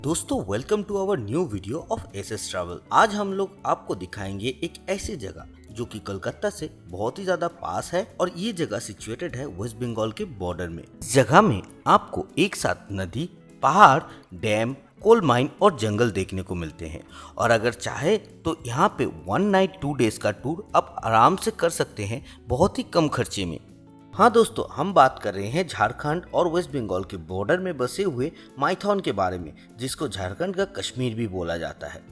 दोस्तों welcome to our new video of SS travel. आज हम लोग आपको दिखाएंगे एक ऐसी जगह जो कि कोलकाता से बहुत ही ज्यादा पास है और ये जगह सिचुएटेड है वेस्ट बंगाल के बॉर्डर में। इस जगह में आपको एक साथ नदी, पहाड़, डैम, कोल माइन और जंगल देखने को मिलते हैं और अगर चाहे तो यहाँ पे 1 नाइट 2 डेज का टूर आप आराम से कर सकते हैं बहुत ही कम खर्चे में। हाँ दोस्तों, हम बात कर रहे हैं झारखंड और वेस्ट बंगाल के बॉर्डर में बसे हुए माइथॉन के बारे में, जिसको झारखंड का कश्मीर भी बोला जाता है।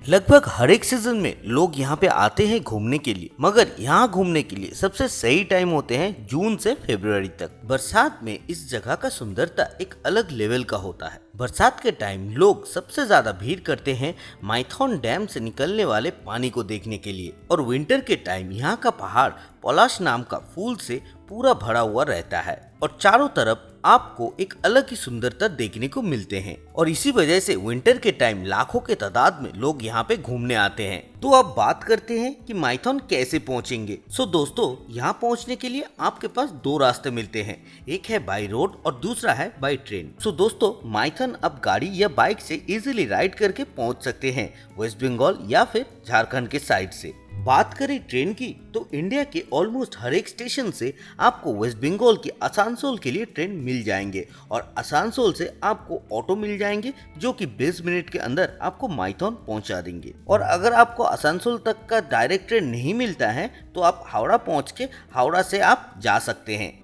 लगभग हर एक सीजन में लोग यहाँ पे आते हैं घूमने के लिए, मगर यहाँ घूमने के लिए सबसे सही टाइम होते हैं जून से फरवरी तक। बरसात में इस जगह का सुंदरता एक अलग लेवल का होता है। बरसात के टाइम लोग सबसे ज्यादा भीड़ करते हैं माइथॉन डैम से निकलने वाले पानी को देखने के लिए और विंटर के टाइम यहाँ का पहाड़ पलाश नाम का फूल से पूरा भरा हुआ रहता है और चारों तरफ आपको एक अलग ही सुंदरता देखने को मिलते हैं और इसी वजह से विंटर के टाइम लाखों के तादाद में लोग यहाँ पे घूमने आते हैं। तो अब बात करते हैं कि माइथॉन कैसे पहुँचेंगे। सो दोस्तों, यहाँ पहुँचने के लिए आपके पास दो रास्ते मिलते हैं, एक है बाई रोड और दूसरा है बाई ट्रेन। सो दोस्तों, माइथॉन आप गाड़ी या बाइक से इजीली राइड करके पहुँच सकते हैं वेस्ट बंगाल या फिर झारखंड के साइड से। बात करें ट्रेन की तो इंडिया के ऑलमोस्ट हर एक स्टेशन से आपको वेस्ट बंगाल के आसनसोल के लिए ट्रेन मिल जाएंगे और आसनसोल से आपको ऑटो मिल जाएंगे जो कि 20 मिनट के अंदर आपको माइथॉन पहुंचा देंगे। और अगर आपको आसनसोल तक का डायरेक्ट ट्रेन नहीं मिलता है तो आप हावड़ा पहुंच के हावड़ा से आप जा सकते हैं।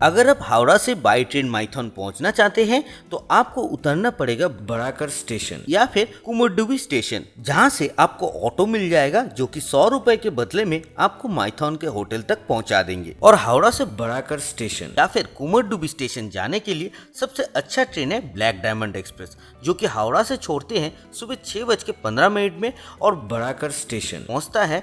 अगर आप हावड़ा से बाई ट्रेन माइथॉन पहुंचना चाहते हैं तो आपको उतरना पड़ेगा बराकर स्टेशन या फिर कुमुरडुबी स्टेशन, जहां से आपको ऑटो मिल जाएगा जो कि 100 रुपए के बदले में आपको माइथॉन के होटल तक पहुंचा देंगे। और हावड़ा से बराकर स्टेशन या फिर कुमुरडुबी स्टेशन जाने के लिए सबसे अच्छा ट्रेन है ब्लैक डायमंड एक्सप्रेस, जो कि हावड़ा से छोड़ते हैं सुबह 6:15 में और बराकर स्टेशन पहुंचता है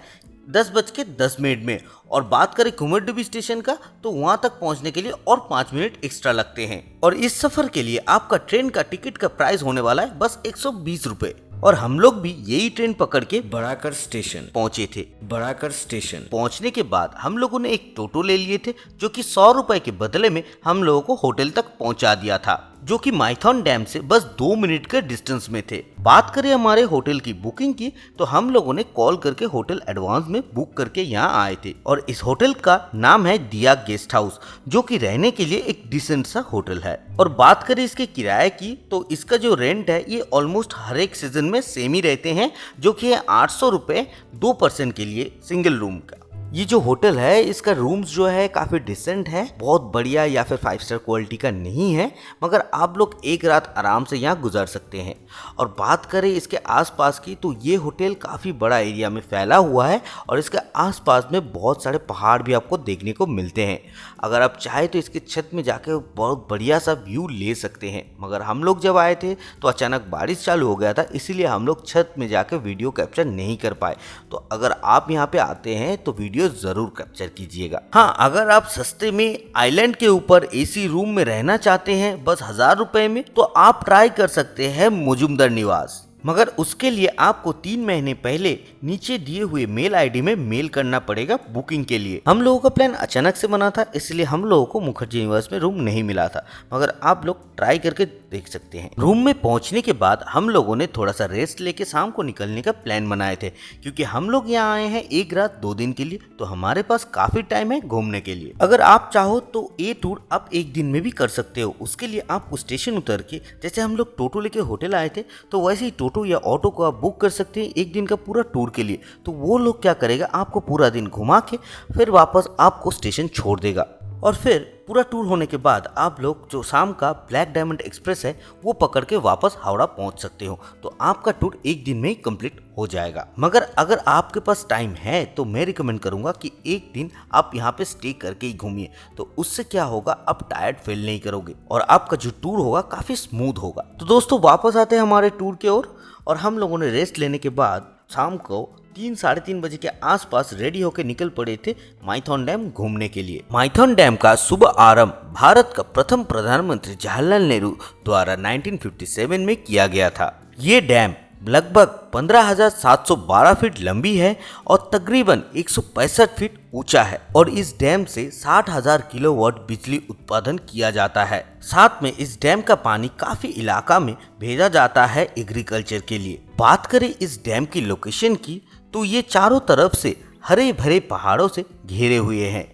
10:10 में। और बात करें कुमुरडुबी स्टेशन का तो वहां तक पहुंचने के लिए और 5 मिनट एक्स्ट्रा लगते हैं और इस सफर के लिए आपका ट्रेन का टिकट का प्राइस होने वाला है बस 120 रुपए। और हम लोग भी यही ट्रेन पकड़ के बराकर स्टेशन पहुंचे थे। बराकर स्टेशन पहुंचने के बाद हम लोगों ने एक टोटो ले लिए थे जो कि 100 रुपए के बदले में हम लोगों को होटल तक पहुंचा दिया था, जो कि माइथॉन डैम से बस 2 मिनट के डिस्टेंस में थे। बात करें हमारे होटल की बुकिंग की तो हम लोगों ने कॉल करके होटल एडवांस में बुक करके यहाँ आए थे और इस होटल का नाम है दिया गेस्ट हाउस, जो कि रहने के लिए एक डिसेंट सा होटल है। और बात करें इसके किराए की तो इसका जो रेंट है ये ऑलमोस्ट हर एक सीजन में सेम ही रहते हैं, जो कि है 800 रुपए 2 पर्सन के लिए सिंगल रूम का। ये जो होटल है इसका रूम्स जो है काफ़ी डिसेंट है, बहुत बढ़िया या फिर 5 स्टार क्वालिटी का नहीं है, मगर आप लोग एक रात आराम से यहाँ गुजार सकते हैं। और बात करें इसके आसपास की तो ये होटल काफ़ी बड़ा एरिया में फैला हुआ है और इसके आसपास में बहुत सारे पहाड़ भी आपको देखने को मिलते हैं। अगर आप चाहे तो इसके छत में जाकर बहुत बढ़िया सा व्यू ले सकते हैं, मगर हम लोग जब आए थे तो अचानक बारिश चालू हो गया था, इसीलिए हम लोग छत में जाकर वीडियो कैप्चर नहीं कर पाए। तो अगर आप यहाँ पे आते हैं तो वीडियो जरूर कैप्चर कीजिएगा। हाँ, अगर आप सस्ते में आइलैंड के ऊपर एसी रूम में रहना चाहते हैं बस 1000 रुपए में, तो आप ट्राई कर सकते हैं मुजुमदर निवास, मगर उसके लिए आपको 3 महीने पहले नीचे दिए हुए मेल आईडी में मेल करना पड़ेगा बुकिंग के लिए। हम लोगों का प्लान अचानक से बना था, इसलिए हम लोगों को मुखर्जी निवास में रूम नहीं मिला था, मगर आप लोग ट्राई करके देख सकते हैं। रूम में पहुंचने के बाद हम लोगों ने थोड़ा सा रेस्ट लेके शाम को निकलने का प्लान बनाए थे, क्योंकि हम लोग यहाँ आए हैं 1 रात 2 दिन के लिए, तो हमारे पास काफी टाइम है घूमने के लिए। अगर आप चाहो तो ये टूर आप 1 दिन में भी कर सकते हो। उसके लिए आपको स्टेशन उतर के, जैसे हम लोग टोटो लेके होटल आए थे तो वैसे ही टोटो या ऑटो को आप बुक कर सकते हैं 1 दिन का पूरा टूर के लिए। तो वो लोग क्या करेगा, आपको पूरा दिन घुमा के फिर वापस आपको स्टेशन छोड़ देगा और फिर पूरा टूर होने के बाद आप लोग जो शाम का ब्लैक डायमंड एक्सप्रेस है वो पकड़ के वापस हावड़ा पहुंच सकते हो। तो आपका टूर 1 दिन में ही कंप्लीट हो जाएगा। मगर अगर आपके पास टाइम है तो मैं रिकमेंड करूंगा कि 1 दिन आप यहाँ पे स्टे करके ही घूमिए, तो उससे क्या होगा, आप टायर्ड फील नहीं करोगे और आपका जो टूर होगा काफी स्मूथ होगा। तो दोस्तों, वापस आते हैं हमारे टूर के ओर और हम लोगों ने रेस्ट लेने के बाद शाम को 3-3:30 बजे के आसपास रेडी होकर निकल पड़े थे माइथॉन डैम घूमने के लिए। माइथॉन डैम का शुभ आरंभ भारत का प्रथम प्रधानमंत्री जवाहरलाल नेहरू द्वारा 1957 में किया गया था। ये डैम लगभग 15,712 फीट लंबी है और तकरीबन 165 फीट ऊंचा है और इस डैम से 60,000 किलोवाट बिजली उत्पादन किया जाता है। साथ में इस डैम का पानी काफी इलाका में भेजा जाता है एग्रीकल्चर के लिए। बात करें इस डैम की लोकेशन की तो ये चारों तरफ से हरे भरे पहाड़ों से घिरे हुए हैं,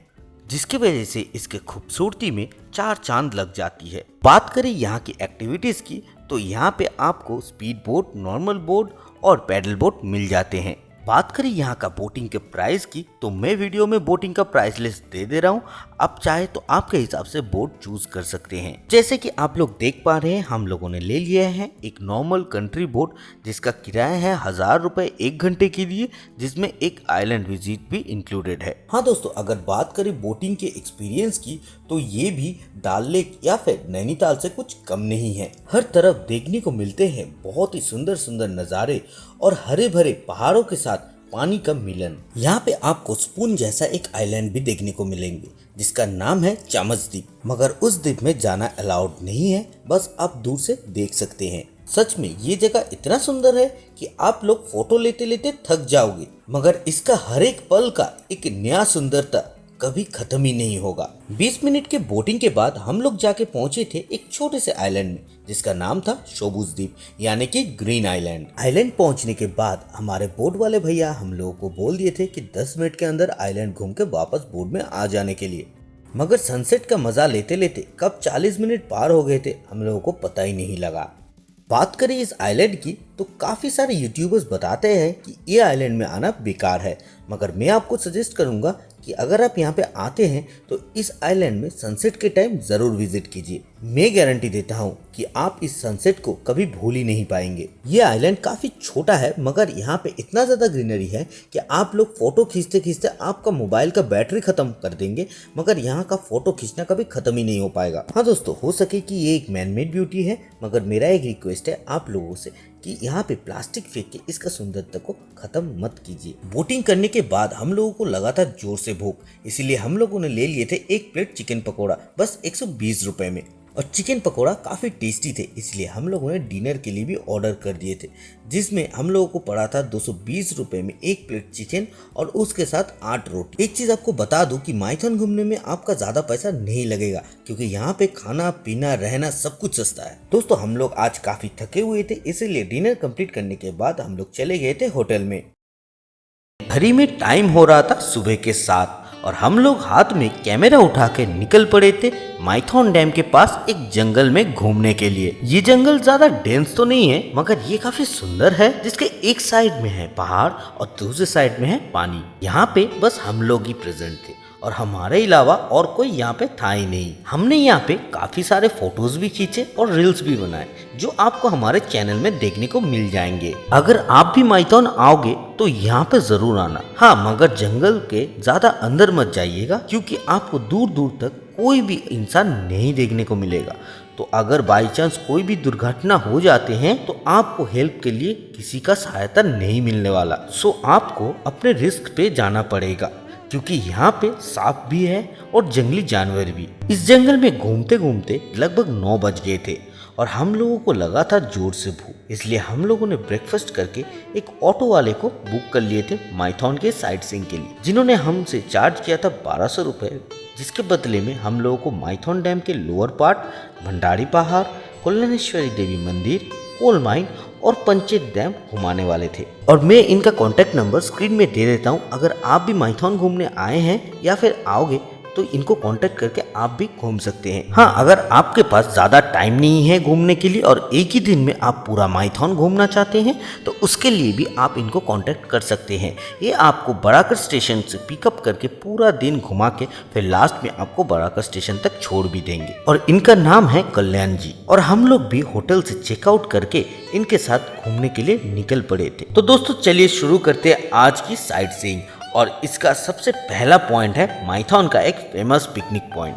जिसकी वजह से इसके खूबसूरती में चार चांद लग जाती है। बात करें यहाँ की एक्टिविटीज की तो यहाँ पे आपको स्पीड बोट, नॉर्मल बोट और पैडल बोट मिल जाते हैं। बात करें यहाँ का बोटिंग के प्राइस की तो मैं वीडियो में बोटिंग का प्राइस लिस्ट दे दे रहा हूँ, आप चाहे तो आपके हिसाब से बोट चूज कर सकते हैं। जैसे कि आप लोग देख पा रहे हैं हम लोगों ने ले लिया है एक नॉर्मल कंट्री बोट जिसका किराया है 1000 रुपए 1 घंटे के लिए, जिसमें एक आइलैंड विजिट भी इंक्लूडेड है। हाँ दोस्तों, अगर बात करें बोटिंग के एक्सपीरियंस की तो ये भी डल लेक या फिर नैनीताल से कुछ कम नहीं है। हर तरफ देखने को मिलते हैं बहुत ही सुंदर सुंदर नज़ारे और हरे भरे पहाड़ों के साथ पानी का मिलन। यहाँ पे आपको स्पून जैसा एक आइलैंड भी देखने को मिलेंगे जिसका नाम है चामच द्वीप, मगर उस द्वीप में जाना अलाउड नहीं है, बस आप दूर से देख सकते हैं। सच में ये जगह इतना सुंदर है कि आप लोग फोटो लेते लेते थक जाओगे, मगर इसका हर एक पल का एक नया सुंदरता कभी खत्म ही नहीं होगा। 20 मिनट के बोटिंग के बाद हम लोग जाके पहुंचे थे एक छोटे से आइलैंड में जिसका नाम था शोबूज द्वीप यानी कि ग्रीन आइलैंड। आइलैंड पहुंचने के बाद हमारे बोट वाले भैया हम लोगों को बोल दिए थे कि 10 मिनट के अंदर आइलैंड घूम के वापस बोट में आ जाने के लिए, मगर सनसेट का मजा लेते लेते कब 40 मिनट पार हो गए थे हम लोगों को पता ही नहीं लगा। बात करें इस आइलैंड की तो काफ़ी सारे यूट्यूबर्स बताते हैं कि ये आइलैंड में आना बेकार है, मगर मैं आपको सजेस्ट करूंगा कि अगर आप यहाँ पे आते हैं तो इस आइलैंड में सनसेट के टाइम ज़रूर विजिट कीजिए। मैं गारंटी देता हूँ कि आप इस सनसेट को कभी भूल ही नहीं पाएंगे। ये आइलैंड काफ़ी छोटा है मगर यहाँ पे इतना ज़्यादा ग्रीनरी है कि आप लोग फोटो खींचते खींचते आपका मोबाइल का बैटरी ख़त्म कर देंगे, मगर यहाँ का फोटो खींचना कभी ख़त्म ही नहीं हो पाएगा। हाँ दोस्तों, हो सके कि ये एक मैन मेड ब्यूटी है, मगर मेरा एक रिक्वेस्ट है आप लोगों से कि यहाँ पे प्लास्टिक फेंक के इसका सुंदरता को खत्म मत कीजिए। बोटिंग करने के बाद हम लोगों को लगा था जोर से भूख, इसीलिए हम लोगों ने ले लिए थे एक प्लेट चिकन पकोड़ा बस 120 रुपए में, और चिकन पकोड़ा काफ़ी टेस्टी थे इसलिए हम लोगों ने डिनर के लिए भी ऑर्डर कर दिए थे, जिसमें हम लोगों को पड़ा था 220 रुपए में एक प्लेट चिकन और उसके साथ 8 रोटी। एक चीज़ आपको बता दूं कि माइथन घूमने में आपका ज़्यादा पैसा नहीं लगेगा क्योंकि यहाँ पे खाना पीना रहना सब कुछ सस्ता है। दोस्तों, हम लोग आज काफ़ी थके हुए थे, इसीलिए डिनर कंप्लीट करने के बाद हम लोग चले गए थे होटल में। घड़ी में टाइम हो रहा था सुबह के 7 और हम लोग हाथ में कैमरा उठा के निकल पड़े थे माइथन डैम के पास एक जंगल में घूमने के लिए। ये जंगल ज्यादा डेंस तो नहीं है मगर ये काफी सुंदर है, जिसके एक साइड में है पहाड़ और दूसरे साइड में है पानी। यहाँ पे बस हम लोग ही प्रेजेंट थे और हमारे अलावा और कोई यहाँ पे था ही नहीं। हमने यहाँ पे काफी सारे फोटोज भी खींचे और रील्स भी बनाए जो आपको हमारे चैनल में देखने को मिल जाएंगे। अगर आप भी माइथन आओगे तो यहाँ पे जरूर आना। हाँ, मगर जंगल के ज्यादा अंदर मत जाइएगा क्योंकि आपको दूर दूर तक कोई भी इंसान नहीं देखने को मिलेगा। तो अगर बाई चांस कोई भी दुर्घटना हो जाते हैं तो आपको हेल्प के लिए किसी का सहायता नहीं मिलने वाला। सो आपको अपने रिस्क पे जाना पड़ेगा क्योंकि यहाँ पे सांप भी है और जंगली जानवर भी। इस जंगल में घूमते घूमते लगभग 9 बज गए थे और हम लोगों को लगा था जोर से भूख, इसलिए हम लोगों ने ब्रेकफास्ट करके एक ऑटो वाले को बुक कर लिए थे माइथन के साइट सीइंग के लिए, जिन्होंने हमसे चार्ज किया था 1200 रुपये, जिसके बदले में हम लोगों को माइथन डैम के लोअर पार्ट, भंडारी पहाड़, कल्याणेश्वरी देवी मंदिर, कोल माइन और पंचेत डैम घुमाने वाले थे। और मैं इनका कॉन्टैक्ट नंबर स्क्रीन में दे देता हूँ। अगर आप भी माइथन घूमने आए हैं या फिर आओगे तो इनको कांटेक्ट करके आप भी घूम सकते हैं। हाँ, अगर आपके पास ज़्यादा टाइम नहीं है घूमने के लिए और एक ही दिन में आप पूरा माइथन घूमना चाहते हैं तो उसके लिए भी आप इनको कांटेक्ट कर सकते हैं। ये आपको बराकर स्टेशन से पिकअप करके पूरा दिन घुमा के फिर लास्ट में आपको बराकर स्टेशन तक छोड़ भी देंगे। और इनका नाम है कल्याण जी। और हम लोग भी होटल से चेकआउट करके इनके साथ घूमने के लिए निकल पड़े थे। तो दोस्तों, चलिए शुरू करते हैं आज की साइट सीइंग। और इसका सबसे पहला पॉइंट है माइथन का एक फेमस पिकनिक पॉइंट।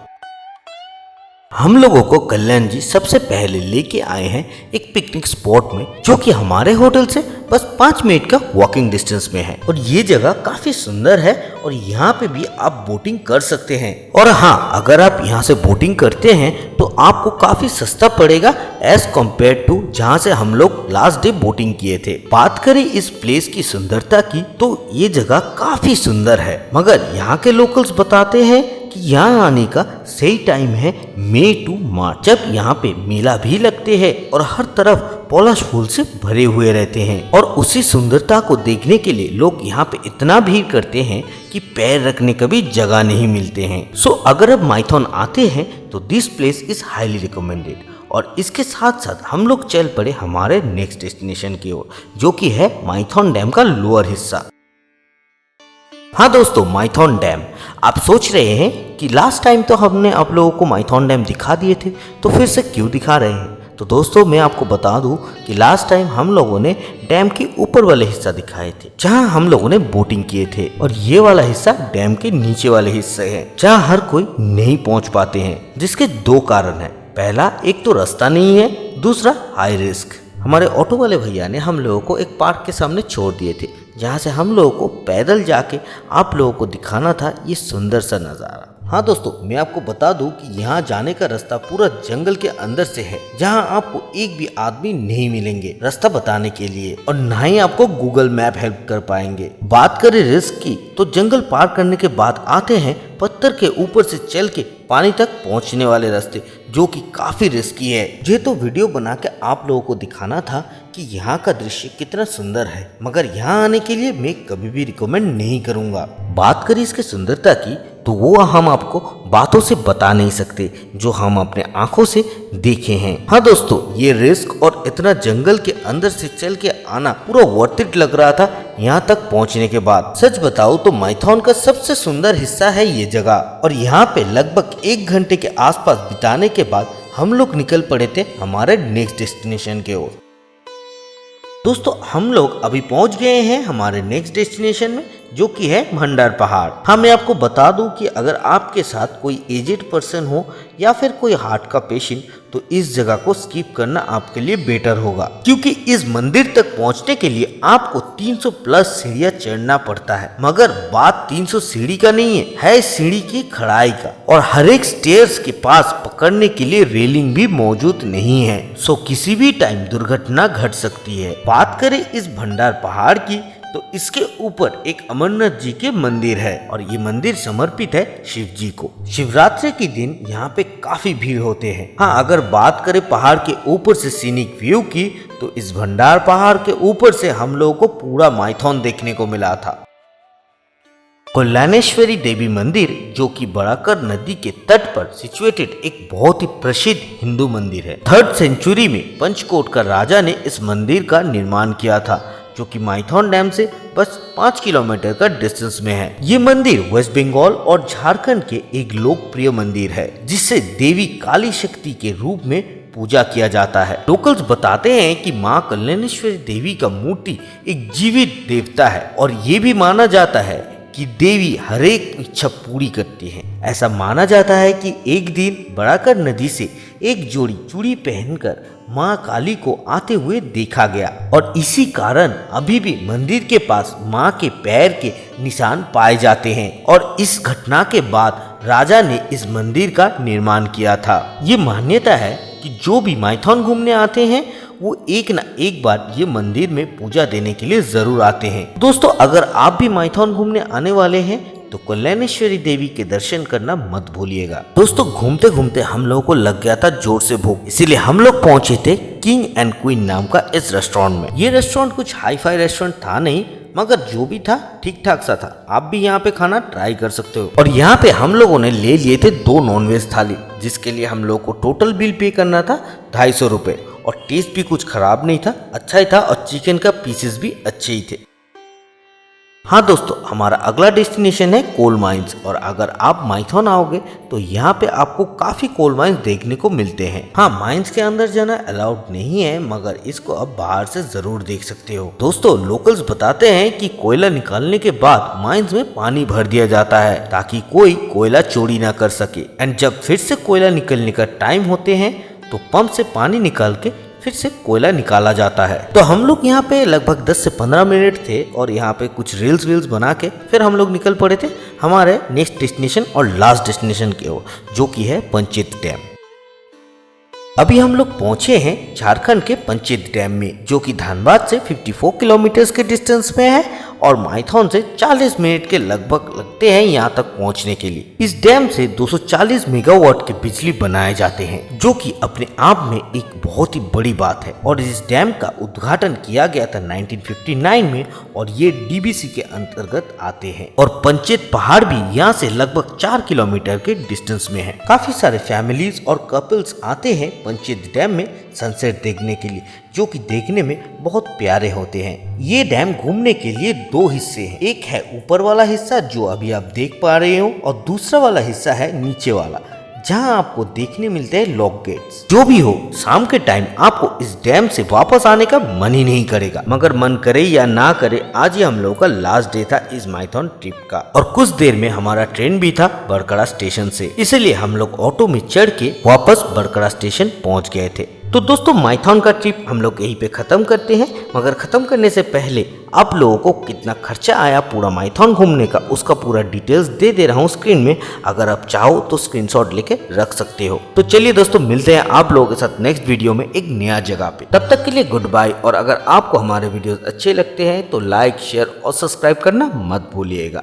हम लोगों को कल्याण जी सबसे पहले लेके आए हैं एक पिकनिक स्पॉट में, जो कि हमारे होटल से बस 5 मिनट का वॉकिंग डिस्टेंस में है। और ये जगह काफी सुंदर है और यहाँ पे भी आप बोटिंग कर सकते हैं। और हाँ, अगर आप यहाँ से बोटिंग करते हैं तो आपको काफी सस्ता पड़ेगा एज कम्पेयर टू जहाँ से हम लोग लास्ट डे बोटिंग किए थे। बात करें इस प्लेस की सुंदरता की तो ये जगह काफी सुंदर है, मगर यहाँ के लोकल्स बताते हैं कि यहाँ आने का सही टाइम है मई टू मार्च, जब यहाँ पे मेला भी लगते हैं और हर तरफ पलाश फूल से भरे हुए रहते हैं। और उसी सुंदरता को देखने के लिए लोग यहाँ पे इतना भीड़ करते हैं कि पैर रखने का भी जगह नहीं मिलते हैं। सो अगर अब माइथॉन आते हैं तो this place is highly recommended. और इसके साथ साथ हम लोग चल पड़े हमारे नेक्स्ट डेस्टिनेशन की ओर, जो कि है माइथॉन डैम का लोअर हिस्सा। हाँ दोस्तों, माइथॉन डैम। आप सोच रहे हैं कि लास्ट टाइम तो हमने आप लोगों को माइथॉन डैम दिखा दिए थे, तो फिर से क्यों दिखा रहे हैं? तो दोस्तों, मैं आपको बता दूं कि लास्ट टाइम हम लोगों ने डैम के ऊपर वाले हिस्सा दिखाए थे, जहां हम लोगों ने बोटिंग किए थे। और ये वाला हिस्सा डैम के नीचे वाले हिस्से है, जहां हर कोई नहीं पहुंच पाते हैं, जिसके 2 कारण है। पहला, एक तो रास्ता नहीं है, दूसरा हाई रिस्क। हमारे ऑटो वाले भैया ने हम लोगों को एक पार्क के सामने छोड़ दिए थे, जहाँ से हम लोगों को पैदल जाके आप लोगों को दिखाना था ये सुंदर सा नज़ारा। हाँ दोस्तों, मैं आपको बता दूं कि यहाँ जाने का रास्ता पूरा जंगल के अंदर से है, जहाँ आपको एक भी आदमी नहीं मिलेंगे रास्ता बताने के लिए, और ना ही आपको गूगल मैप हेल्प कर पाएंगे। बात करें रिस्क की, तो जंगल पार करने के बाद आते हैं पत्थर के ऊपर से चल के पानी तक पहुँचने वाले रास्ते, जो कि काफी रिस्की है। ये तो वीडियो बना के आप लोगों को दिखाना था कि यहाँ का दृश्य कितना सुंदर है, मगर यहाँ आने के लिए मैं कभी भी रिकमेंड नहीं करूँगा। बात करें इसकी सुंदरता की, तो वो हम आपको बातों से बता नहीं सकते, जो हम अपने आंखों से देखे हैं। हाँ दोस्तों, ये रिस्क और इतना जंगल के अंदर से चल के आना पूरा वर्थ इट लग रहा था यहाँ तक पहुँचने के बाद। सच बताऊँ तो माइथॉन का सबसे सुंदर हिस्सा है ये जगह, और यहाँ पे लगभग 1 घंटे के आसपास बिताने के बाद हम लोग निकल पड़े थे हमारे नेक्स्ट डेस्टिनेशन की ओर। दोस्तों, हम लोग अभी पहुंच गए हैं हमारे नेक्स्ट डेस्टिनेशन में, जो कि है भंडार पहाड़। हाँ, मैं आपको बता दूं कि अगर आपके साथ कोई एजेड पर्सन हो या फिर कोई हार्ट का पेशेंट, तो इस जगह को स्किप करना आपके लिए बेटर होगा, क्योंकि इस मंदिर तक पहुंचने के लिए आपको 300 प्लस सीढ़ियां चढ़ना पड़ता है। मगर बात 300 सीढ़ी का नहीं है सीढ़ी की खड़ाई का, और हर एक स्टेयर्स के पास पकड़ने के लिए रेलिंग भी मौजूद नहीं है। सो किसी भी टाइम दुर्घटना घट सकती है। बात करें इस भंडार पहाड़ की, तो इसके ऊपर एक अमरनाथ जी के मंदिर है, और ये मंदिर समर्पित है शिव जी को। शिवरात्रि के दिन यहाँ पे काफी भीड़ होते हैं। हाँ, अगर बात करें पहाड़ के ऊपर से सीनिक व्यू की, तो इस भंडार पहाड़ के ऊपर से हम लोगों को पूरा माइथॉन देखने को मिला था। कल्याणेश्वरी देवी मंदिर, जो कि बड़ाकर नदी के तट पर सिचुएटेड एक बहुत ही प्रसिद्ध हिंदू मंदिर है। 3rd सेंचुरी में पंचकोट का राजा ने इस मंदिर का निर्माण किया था, जो कि माइथॉन डैम से बस 5 किलोमीटर का डिस्टेंस में है। ये मंदिर वेस्ट बंगाल और झारखंड के एक लोकप्रिय मंदिर है, जिसे देवी काली शक्ति के रूप में पूजा किया जाता है। लोकल्स बताते हैं कि मां कल्याणेश्वरी देवी का मूर्ति एक जीवित देवता है, और ये भी माना जाता है कि देवी हर एक इच्छा पूरी करती है। ऐसा माना जाता है कि एक दिन बड़ाकर नदी से एक जोड़ी चूड़ी पहनकर माँ काली को आते हुए देखा गया, और इसी कारण अभी भी मंदिर के पास माँ के पैर के निशान पाए जाते हैं। और इस घटना के बाद राजा ने इस मंदिर का निर्माण किया था। ये मान्यता है कि जो भी माइथॉन घूमने आते हैं वो एक न एक बार ये मंदिर में पूजा देने के लिए जरूर आते हैं। दोस्तों, अगर आप भी माइथॉन घूमने आने वाले हैं तो कल्याणेश्वरी देवी के दर्शन करना मत भूलिएगा। दोस्तों, घूमते घूमते हम लोगों को लग गया था जोर से भूख, इसीलिए हम लोग पहुंचे थे किंग एंड क्वीन नाम का इस रेस्टोरेंट में। ये रेस्टोरेंट कुछ हाई फाई रेस्टोरेंट था नहीं, मगर जो भी था ठीक ठाक सा था। आप भी यहाँ पे खाना ट्राई कर सकते हो। और यहाँ पे हम लोगों ने ले लिए थे 2 नॉनवेज थाली, जिसके लिए हम लोग को टोटल बिल पे करना था 250 रुपए। और टेस्ट भी कुछ खराब नहीं था, अच्छा ही था, और चिकन का पीसेस भी अच्छे ही थे। हाँ दोस्तों, हमारा अगला डेस्टिनेशन है कोल माइंस। और अगर आप माइथन आओगे तो यहाँ पे आपको काफी कोल माइंस देखने को मिलते हैं। हाँ, माइंस के अंदर जाना अलाउड नहीं है, मगर इसको अब बाहर से जरूर देख सकते हो। दोस्तों, लोकल्स बताते हैं कि कोयला निकालने के बाद माइंस में पानी भर दिया जाता है ताकि कोई कोयला चोरी ना कर सके। एंड जब फिर से कोयला निकलने का टाइम होते हैं तो पंप से पानी निकाल के फिर से कोयला निकाला जाता है। तो हम लोग यहाँ पे लगभग 10 से 15 मिनट थे और यहाँ पे कुछ रील्स वील्स बना के फिर हम लोग निकल पड़े थे हमारे नेक्स्ट डेस्टिनेशन और लास्ट डेस्टिनेशन की ओर, जो कि है पंचेत डैम। अभी हम लोग पहुंचे हैं झारखंड के पंचेत डैम में, जो कि धनबाद से 54 किलोमीटर के डिस्टेंस में है और माइथन से 40 मिनट के लगभग लगते हैं यहाँ तक पहुंचने के लिए। इस डैम से 240 मेगावाट के बिजली बनाए जाते हैं, जो कि अपने आप में एक बहुत ही बड़ी बात है। और इस डैम का उद्घाटन किया गया था 1959 में और ये डीबीसी के अंतर्गत आते हैं। और पंचेत पहाड़ भी यहाँ से लगभग 4 किलोमीटर के डिस्टेंस में है। काफी सारे फैमिलीज और कपल्स आते हैं पंचेत डैम में सनसेट देखने के लिए, जो कि देखने में बहुत प्यारे होते हैं। ये डैम घूमने के लिए 2 हिस्से हैं। एक है ऊपर वाला हिस्सा जो अभी आप देख पा रहे हो, और दूसरा वाला हिस्सा है नीचे वाला, जहां आपको देखने मिलते हैं लॉक गेट्स। जो भी हो, शाम के टाइम आपको इस डैम से वापस आने का मन ही नहीं करेगा। मगर मन करे या ना करे, आज ही हम लोगों का लास्ट डे था इस माइथन ट्रिप का और कुछ देर में हमारा ट्रेन भी था बरकड़ा स्टेशन से, इसलिए हम लोग ऑटो में चढ़ के वापस बरकड़ा स्टेशन पहुंच गए थे। तो दोस्तों, माइथन का ट्रिप हम लोग यहीं पे खत्म करते हैं। मगर खत्म करने से पहले आप लोगों को कितना खर्चा आया पूरा माइथन घूमने का, उसका पूरा डिटेल्स दे रहा हूँ स्क्रीन में। अगर आप चाहो तो स्क्रीनशॉट लेके रख सकते हो। तो चलिए दोस्तों, मिलते हैं आप लोगों के साथ नेक्स्ट वीडियो में एक नया जगह पे। तब तक के लिए गुड बाय। और अगर आपको हमारे वीडियोस अच्छे लगते हैं तो लाइक, शेयर और सब्सक्राइब करना मत भूलिएगा।